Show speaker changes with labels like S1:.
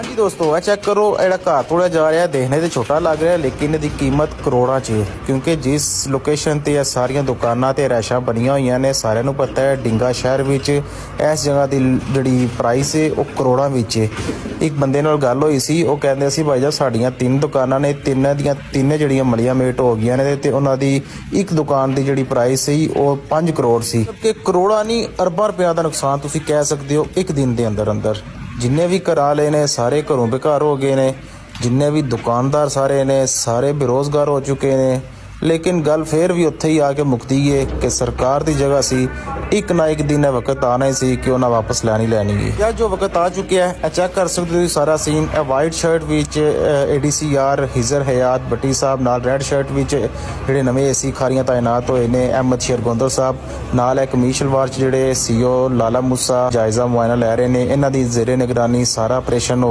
S1: हाँ जी दोस्तों, ਇਹ ਚੈੱਕ ਕਰੋ। ਜਿਹੜਾ ਘਰ ਤੋੜਿਆ ਜਾ ਰਿਹਾ ਦੇਖਣੇ ਤੇ ਛੋਟਾ ਲੱਗ ਰਿਹਾ, ਲੇਕਿਨ ਇਹਦੀ ਕੀਮਤ ਕਰੋੜਾਂ 'ਚ ਹੈ, ਕਿਉਂਕਿ ਜਿਸ ਲੋਕੇਸ਼ਨ ਤੇ ਇਹ ਸਾਰੀਆਂ ਦੁਕਾਨਾਂ ਤੇ ਰੈਸ਼ਾਂ ਬਣੀਆਂ ਹੋਈਆਂ ਨੇ, ਸਾਰਿਆਂ ਨੂੰ ਪਤਾ ਹੈ ਡਿੰਗਾ ਸ਼ਹਿਰ ਵਿੱਚ ਇਸ ਜਗ੍ਹਾ ਦੀ ਜਿਹੜੀ ਪ੍ਰਾਈਸ ਹੈ ਉਹ ਕਰੋੜਾਂ ਵਿੱਚ ਹੈ। ਇੱਕ ਬੰਦੇ ਨਾਲ ਗੱਲ ਹੋਈ ਸੀ, ਉਹ ਕਹਿੰਦੇ ਸੀ ਭਾਈ ਸਾਹਿਬ ਸਾਡੀਆਂ 3 ਦੁਕਾਨਾਂ ਨੇ, ਤਿੰਨਾਂ ਦੀਆਂ ਤਿੰਨੇ ਜਿਹੜੀਆਂ ਮਲੀਆਂ ਮੇਟ ਹੋ ਗਈਆਂ ਨੇ ਤੇ ਉਹਨਾਂ ਦੀ ਇੱਕ ਦੁਕਾਨ ਦੀ ਜਿਹੜੀ ਪ੍ਰਾਈਸ ਸੀ ਉਹ 5 ਕਰੋੜ ਸੀ। ਕਿ ਕਰੋੜਾਂ ਨਹੀਂ ਅਰਬਾਂ ਰੁਪਇਆ ਦਾ ਨੁਕਸਾਨ ਤੁਸੀਂ ਕਹਿ ਸਕਦੇ ਹੋ ਇੱਕ ਦਿਨ ਦੇ ਅੰਦਰ ਅੰਦਰ। ਜਿੰਨੇ ਵੀ ਕਰਾ ਲਏ ਨੇ ਸਾਰੇ ਘਰੋਂ ਬੇਘਰ ਹੋ ਗਏ ਨੇ, ਜਿੰਨੇ ਵੀ ਦੁਕਾਨਦਾਰ ਸਾਰੇ ਨੇ ਸਾਰੇ ਬੇਰੁਜ਼ਗਾਰ ਹੋ ਚੁੱਕੇ ਨੇ। ਲੇਕਿਨ ਗੱਲ ਫੇਰ ਵੀ ਉੱਥੇ ਹੀ ਆ ਕੇ ਮੁੱਕਦੀ ਏ ਕਿ ਸਰਕਾਰ ਦੀ ਜਗ੍ਹਾ ਸੀ, ਇੱਕ ਨਾ ਇੱਕ ਦਿਨ ਇਹ ਵਕਤ ਆਣਾ ਹੀ ਸੀ ਕਿ ਉਹਨਾਂ ਵਾਪਸ ਲੈਣੀ ਹੈ। ਯਾਰ ਜੋ ਵਕਤ ਆ ਚੁੱਕਿਆ ਹੈ, ਇਹ ਚੈੱਕ ਕਰ ਸਕਦੇ ਹੋ ਸਾਰਾ ਸੀਨ। ਇਹ ਵਾਈਟ ਸ਼ਰਟ ਵਿੱਚ ADCR ਹਿਜ਼ਰ ਹਯਾਤ ਭੱਟੀ ਸਾਹਿਬ, ਨਾਲ ਰੈੱਡ ਸ਼ਰਟ ਵਿੱਚ ਜਿਹੜੇ ਨਵੇਂ AC ਖਾਰੀਆਂ ਤਾਇਨਾਤ ਹੋਏ ਨੇ ਅਹਿਮਦ ਸ਼ੇਰਗੁੰਦਰ ਸਾਹਿਬ, ਨਾਲ ਹੈ ਕਮੀਜ਼ ਸ਼ਲਵਾਰ 'ਚ ਜਿਹੜੇ CO ਲਾਲਾ ਮੂਸਾ ਜਾਇਜ਼ਾ ਮੁਆਇਨਾ ਲੈ ਰਹੇ ਨੇ। ਇਹਨਾਂ ਦੀ ਜ਼ੇਰੇ ਨਿਗਰਾਨੀ ਸਾਰਾ ਆਪਰੇਸ਼ਨ